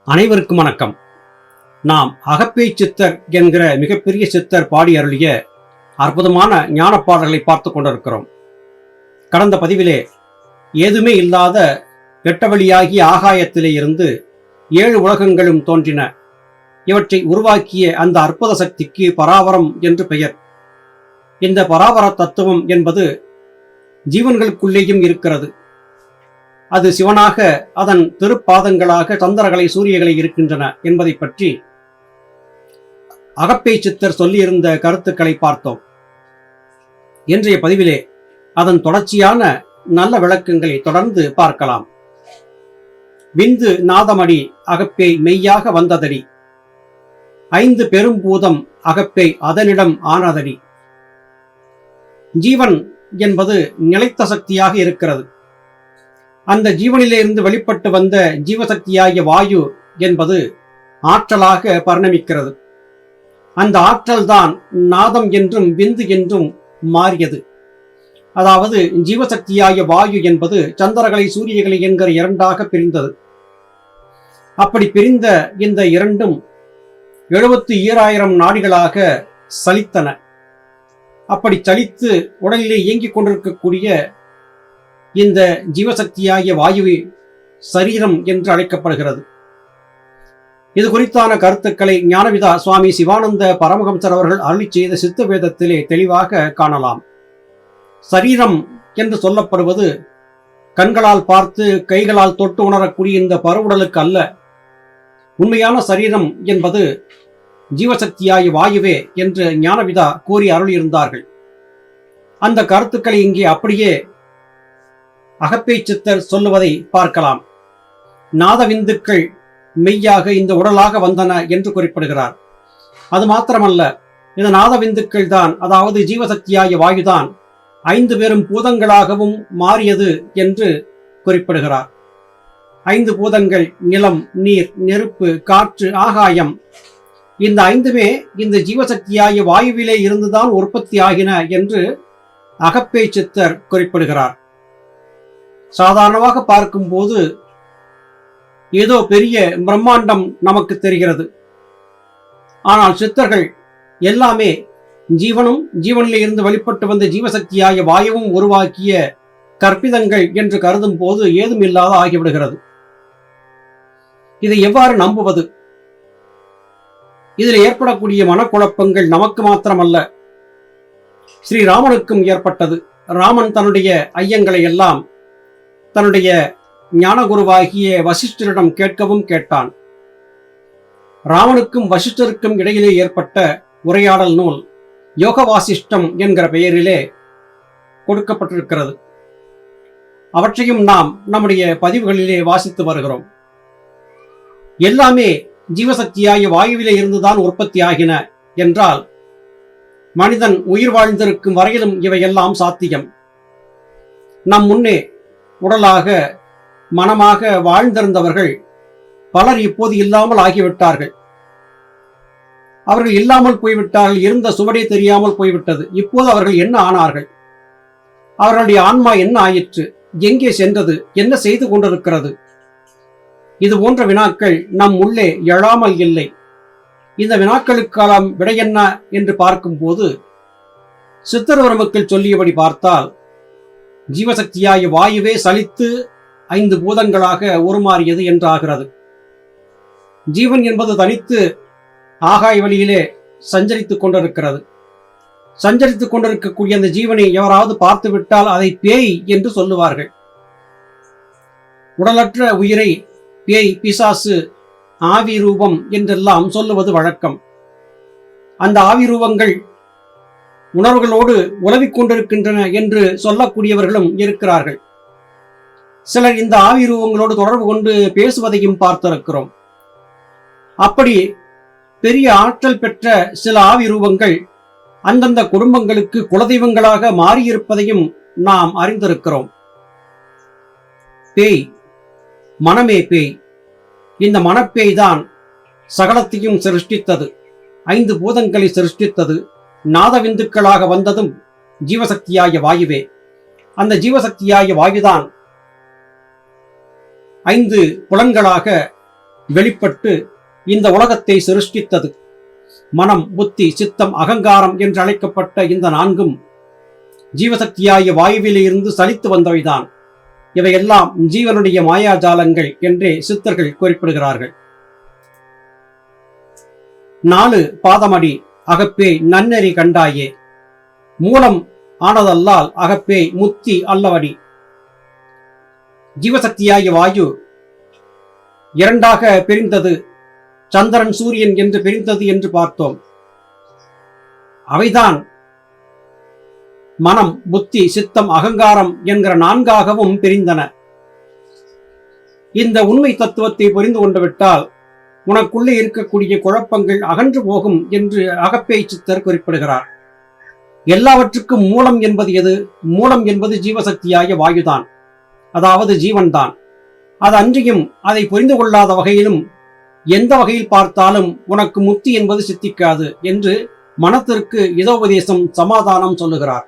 அனைவருக்கும் வணக்கம். நாம் அகப்பை சித்தர் என்கிற மிகப்பெரிய சித்தர் பாடி அருளிய அற்புதமான ஞான பாடல்களை பார்த்து கொண்டிருக்கிறோம். கடந்த பதிவிலே ஏதுமே இல்லாத வெட்டவெளியாகிய ஆகாயத்திலே இருந்து 7 உலகங்களும் தோன்றின. இவற்றை உருவாக்கிய அந்த அற்புத சக்திக்கு பராபரம் என்று பெயர். இந்த பராபர தத்துவம் என்பது ஜீவன்களுக்குள்ளேயும் இருக்கிறது. அது சிவனாக அதன் திருப்பாதங்களாக சந்திரகலை சூரியகளை இருக்கின்றன என்பதை பற்றி அகப்பை சித்தர் சொல்லியிருந்த கருத்துக்களை பார்த்தோம். இன்றைய பதிவிலே அதன் தொடர்ச்சியான நல்ல விளக்கங்களை தொடர்ந்து பார்க்கலாம். விந்து நாதமடி அகப்பை மெய்யாக வந்ததடி, 5 பெரும்பூதம் அகப்பை அதனிடம் ஆனதடி. ஜீவன் என்பது நிலைத்த சக்தியாக இருக்கிறது. அந்த ஜீவனிலிருந்து வெளிப்பட்டு வந்த ஜீவசக்தியாகிய வாயு என்பது ஆற்றலாக பரிணமிக்கிறது. அந்த ஆற்றல் தான் நாதம் என்றும் விந்து என்றும் மாறியது. அதாவது ஜீவசக்தியாகிய வாயு என்பது சந்திரகலை சூரியகலை என்கிற 2ஆக பிரிந்தது. அப்படி பிரிந்த இந்த இரண்டும் 72,000 நாடிகளாக சலித்தன. அப்படி சலித்து உடலிலே இயங்கிக் கொண்டிருக்கக்கூடிய இந்த ஜீவசக்தியாகிய வாயுவை சரீரம் என்று அழைக்கப்படுகிறது. இது குறித்தான கருத்துக்களை ஞானவிதா சுவாமி சிவானந்த பரமஹம்சர் அவர்கள் அருளி செய்த சித்த வேதத்திலே தெளிவாக காணலாம். சரீரம் என்று சொல்லப்படுவது கண்களால் பார்த்து கைகளால் தொட்டு உணரக்கூடிய இந்த பருவுடலுக்கு அல்ல. உண்மையான சரீரம் என்பது ஜீவசக்தியாகிய வாயுவே என்று ஞானவிதா கூறி அருளியிருந்தார்கள். அந்த கருத்துக்களை இங்கே அப்படியே அகப்பை சித்தர் சொல்லுவதை பார்க்கலாம். நாதவிந்துக்கள் மெய்யாக இந்த உடலாக வந்தன என்று குறிப்பிடுகிறார். அது மாத்திரமல்ல, இந்த நாதவிந்துக்கள் தான், அதாவது ஜீவசக்தியாகிய வாயுதான் 5 பெரும் பூதங்களாகவும் மாறியது என்று குறிப்பிடுகிறார். 5 பூதங்கள் நிலம், நீர், நெருப்பு, காற்று, ஆகாயம். இந்த 5மே இந்த ஜீவசக்தியாகிய வாயுவிலே இருந்துதான் உற்பத்தி ஆகின என்று அகப்பை சித்தர் குறிப்பிடுகிறார். சாதாரணமாக பார்க்கும்போது ஏதோ பெரிய பிரம்மாண்டம் நமக்கு தெரிகிறது. ஆனால் சித்தர்கள் எல்லாமே ஜீவனும் ஜீவனிலே இருந்து வெளிப்பட்டு வந்த ஜீவசக்தியாகிய வாயுவும் உருவாக்கிய கற்பிதங்கள் என்று கருதும் போது ஏதும் இல்லாத ஆகிவிடுகிறது. இதை எவ்வாறு நம்புவது? இதில் ஏற்படக்கூடிய மனக்குழப்பங்கள் நமக்கு மாத்திரமல்ல, ஸ்ரீராமனுக்கும் ஏற்பட்டது. ராமன் தன்னுடைய ஐயங்களை எல்லாம் தன்னுடைய ஞானகுருவாகிய வசிஷ்டரிடம் கேட்கவும் கேட்டான். ராமனுக்கும் வசிஷ்டருக்கும் இடையிலே ஏற்பட்ட உரையாடல் நூல் யோக வாசிஷ்டம் என்கிற பெயரிலே கொடுக்கப்பட்டிருக்கிறது. அவற்றையும் நாம் நம்முடைய பதிவுகளிலே வாசித்து வருகிறோம். எல்லாமே ஜீவசக்தியாகிய வாயுவிலே இருந்துதான் உற்பத்தி ஆகின என்றால் மனிதன் உயிர் வாழ்ந்திருக்கும் வரையிலும் இவையெல்லாம் சாத்தியம். நம் முன்னே உடலாக மனமாக வாழ்ந்திருந்தவர்கள் பலர் இப்போது இல்லாமல் ஆகிவிட்டார்கள். அவர்கள் இல்லாமல் போய்விட்டார்கள். இருந்த சுவடே தெரியாமல் போய்விட்டது. இப்போது அவர்கள் என்ன ஆனார்கள்? அவர்களுடைய ஆன்மா என்ன ஆயிற்று? எங்கே சென்றது? என்ன செய்து கொண்டிருக்கிறது? இது போன்ற வினாக்கள் நம் உள்ளே எழாமல் இல்லை. இந்த வினாக்களுக்கான விடை என்ன என்று பார்க்கும்போது சித்தர்வர்மக்கள் சொல்லியபடி பார்த்தால் ஜீவசக்தியாகிய வாயுவே சலித்து 5 பூதங்களாக உருமாறியது என்றாகிறது. ஜீவன் என்பது தனித்து ஆகாய வழியிலே சஞ்சரித்துக் கொண்டிருக்கிறது. சஞ்சரித்துக் கொண்டிருக்கக்கூடிய அந்த ஜீவனை எவராவது பார்த்துவிட்டால் அதை பேய் என்று சொல்லுவார்கள். உடலற்ற உயிரை பேய், பிசாசு, ஆவி ரூபம் என்றெல்லாம் சொல்லுவது வழக்கம். அந்த ஆவி ரூபங்கள் உணர்வுகளோடு உலவிக் கொண்டிருக்கின்றன என்று சொல்லக்கூடியவர்களும் இருக்கிறார்கள். சிலர் இந்த ஆவி ரூபங்களோடு தொடர்பு கொண்டு பேசுவதையும் பார்த்திருக்கிறோம். அப்படி பெரிய ஆற்றல் பெற்ற சில ஆவி ரூபங்கள் அந்தந்த குடும்பங்களுக்கு குலதெய்வங்களாக மாறியிருப்பதையும் நாம் அறிந்திருக்கிறோம். பேய், மனமே பேய். இந்த மனப்பேய் தான் சகலத்தையும் சிருஷ்டித்தது. 5 பூதங்களை சிருஷ்டித்தது. நாதவிந்துக்களாக வந்ததும் ஜீவசக்தியாகிய வாயுவே. அந்த ஜீவசக்தியாகிய வாயுதான் 5 புலன்களாக வெளிப்பட்டு இந்த உலகத்தை சிருஷ்டித்தது. மனம், புத்தி, சித்தம், அகங்காரம் என்று அழைக்கப்பட்ட இந்த நான்கும் ஜீவசக்தியாகிய வாயுவிலிருந்து சலித்து வந்தவைதான். இவையெல்லாம் ஜீவனுடைய மாயாஜாலங்கள் என்றே சித்தர்கள் குறிப்பிடுகிறார்கள். 4 பாதமடி அகப்பேய் நன்னெறி கண்டாயே. மூலம் ஆனதல்லால் அகப்பேய் முத்தி அல்லவடி. ஜீவசக்தியாகிய வாயு 2ஆக பிரிந்தது, சந்திரன் சூரியன் என்று பிரிந்தது என்று பார்த்தோம். அவைதான் மனம், புத்தி, சித்தம், அகங்காரம் என்கிற 4ஆகவும் பிரிந்தன. இந்த உண்மை தத்துவத்தை புரிந்து கொண்டு விட்டால் உனக்குள்ளே இருக்கக்கூடிய குழப்பங்கள் அகன்று போகும் என்று அகப்பேய் சித்தர் குறிப்பிடுகிறார். எல்லாவற்றுக்கும் மூலம் என்பது எது? மூலம் என்பது ஜீவசக்தியாகிய வாயுதான், அதாவது ஜீவன்தான். அது அன்றியும் அதை புரிந்து கொள்ளாத வகையிலும் எந்த வகையில் பார்த்தாலும் உனக்கு முக்தி என்பது சித்திக்காது என்று மனத்திற்கு இதோபதேசம் சமாதானம் சொல்லுகிறார்.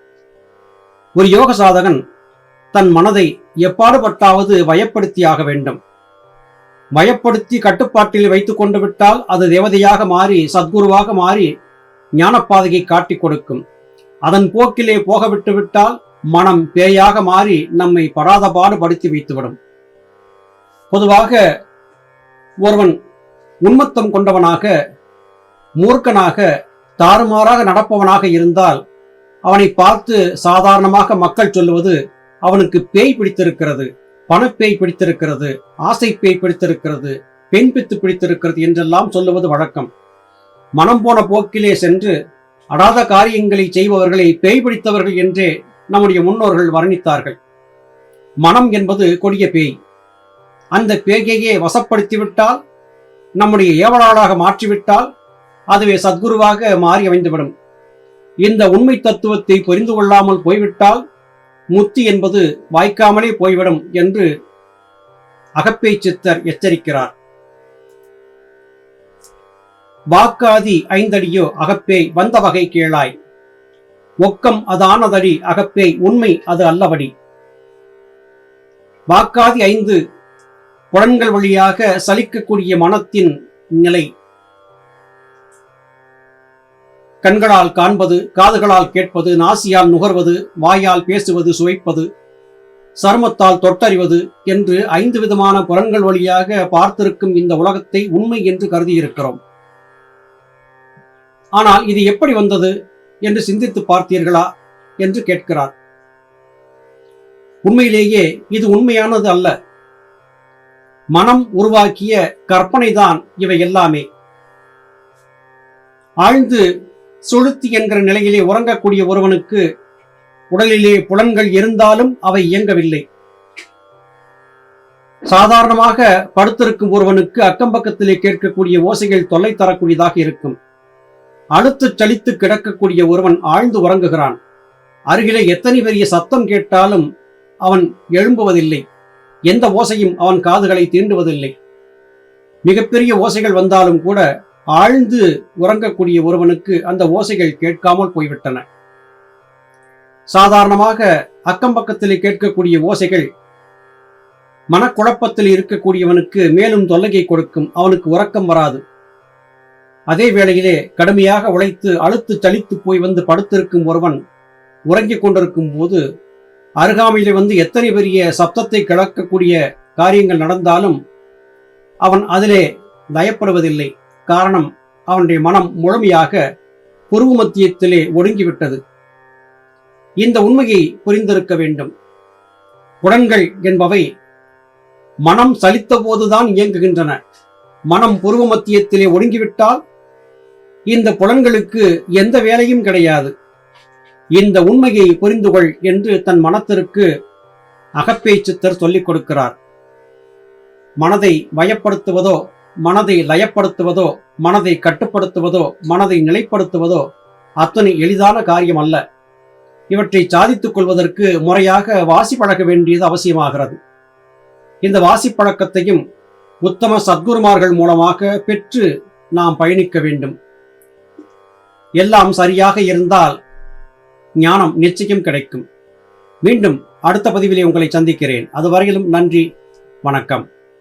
ஒரு யோக சாதகன் தன் மனதை எப்பாடுபட்டாவது வயப்படுத்தியாக வேண்டும். வயப்படுத்தி கட்டுப்பாட்டில் வைத்துக் கொண்டு விட்டால் அது தேவதையாக மாறி சத்குருவாக மாறி ஞானப்பாதையை காட்டிக் கொடுக்கும். அதன் போக்கிலே போக விட்டு விட்டால் மனம் பேயாக மாறி நம்மை படாதபாடு படுத்தி வைத்துவிடும். பொதுவாக ஒருவன் உன்மத்தம் கொண்டவனாக, மூர்க்கனாக, தாறுமாறாக நடப்பவனாக இருந்தால் அவனை பார்த்து சாதாரணமாக மக்கள் சொல்லுவது அவனுக்கு பேய் பிடித்திருக்கிறது, பணப்பேய் பிடித்திருக்கிறது, ஆசை பேய் பிடித்திருக்கிறது, பெண் பித்து பிடித்திருக்கிறது என்றெல்லாம் சொல்லுவது வழக்கம். மனம் போன போக்கிலே சென்று அடாத காரியங்களை செய்பவர்களை பேய் பிடித்தவர்கள் என்றே நம்முடைய முன்னோர்கள் வர்ணித்தார்கள். மனம் என்பது கொடிய பேய். அந்த பேயையே வசப்படுத்திவிட்டால், நம்முடைய ஏவலாளாக மாற்றிவிட்டால் அதுவே சத்குருவாக மாறி அமைந்துவிடும். இந்த உண்மை தத்துவத்தை புரிந்து கொள்ளாமல் போய்விட்டால் முத்தி என்பது வாய்க்காமலே போய்விடும் என்று அகப்பேய் சித்தர் எச்சரிக்கிறார். வாக்காதி 5 அடியோ அகப்பேய் வந்த வகை கேளாய். ஒக்கம் அதானதடி அகப்பேய் உண்மை அது அல்லவடி. வாக்காதி 5 புலன்கள் வழியாக சலிக்கக்கூடிய மனத்தின் நிலை. கண்களால் காண்பது, காதுகளால் கேட்பது, நாசியால் நுகர்வது, வாயால் பேசுவது, சுவைப்பது, சருமத்தால் தொட்டறிவது என்று 5 விதமான புலன்கள் வழியாக பார்த்திருக்கும் இந்த உலகத்தை உண்மை என்று கருதியிருக்கிறோம். ஆனால் இது எப்படி வந்தது என்று சிந்தித்து பார்த்தீர்களா என்று கேட்கிறார். உண்மையிலேயே இது உண்மையானது அல்ல. மனம் உருவாக்கிய கற்பனைதான் இவை எல்லாமே. ஆழ்ந்து சுளுத்தி என்கிற நிலையிலே உறங்கக்கூடிய ஒருவனுக்கு உடலிலே புலன்கள் இருந்தாலும் அவை இயங்கவில்லை. சாதாரணமாக படுத்திருக்கும் ஒருவனுக்கு அக்கம்பக்கத்திலே கேட்கக்கூடிய ஓசைகள் தொல்லை தரக்கூடியதாக இருக்கும். அழுத்து சலித்து கிடக்கக்கூடிய ஒருவன் ஆழ்ந்து உறங்குகிறான். அருகிலே எத்தனை பெரிய சத்தம் கேட்டாலும் அவன் எழும்புவதில்லை. எந்த ஓசையும் அவன் காதுகளை தீண்டுவதில்லை. மிகப்பெரிய ஓசைகள் வந்தாலும் கூட ஆழ்ந்து உறங்கக்கூடிய ஒருவனுக்கு அந்த ஓசைகள் கேட்காமல் போய்விட்டன. சாதாரணமாக அக்கம்பக்கத்தில் கேட்கக்கூடிய ஓசைகள் மனக்குழப்பத்தில் இருக்கக்கூடியவனுக்கு மேலும் தொல்லையை கொடுக்கும். அவனுக்கு உறக்கம் வராது. அதே வேளையிலே கடுமையாக உழைத்து அழுத்து சலித்து போய் வந்து படுத்திருக்கும் ஒருவன் உறங்கிக் கொண்டிருக்கும் போது அருகாமையிலே வந்து எத்தனை பெரிய சப்தத்தை கிளக்கக்கூடிய காரியங்கள் நடந்தாலும் அவன் அதிலே லயப்படுவதில்லை. காரணம், அவனுடைய மனம் முழுமையாக புருவ மத்தியத்திலே ஒடுங்கிவிட்டது. இந்த உண்மையை புரிந்திருக்க வேண்டும். புலன்கள் என்பவை மனம் சலித்த போதுதான் இயங்குகின்றன. மனம் புருவ மத்தியத்திலே ஒடுங்கிவிட்டால் இந்த புலன்களுக்கு எந்த வேலையும் கிடையாது. இந்த உண்மையை புரிந்து கொள் என்று தன் மனத்திற்கு அகப்பேய் சித்தர் சொல்லிக் கொடுக்கிறார். மனதை வயப்படுத்துவதோ, மனதை லயப்படுத்துவதோ, மனதை கட்டுப்படுத்துவதோ, மனதை நிலைப்படுத்துவதோ அத்தனை எளிதான காரியம் அல்ல. இவற்றை சாதித்துக் கொள்வதற்கு முறையாக வாசி பழக வேண்டியது அவசியமாகிறது. இந்த வாசி பழக்கத்தையும் உத்தம சத்குருமார்கள் மூலமாக பெற்று நாம் பயணிக்க வேண்டும். எல்லாம் சரியாக இருந்தால் ஞானம் நிச்சயம் கிடைக்கும். மீண்டும் அடுத்த பதிவிலே உங்களை சந்திக்கிறேன். அதுவரையிலும் நன்றி, வணக்கம்.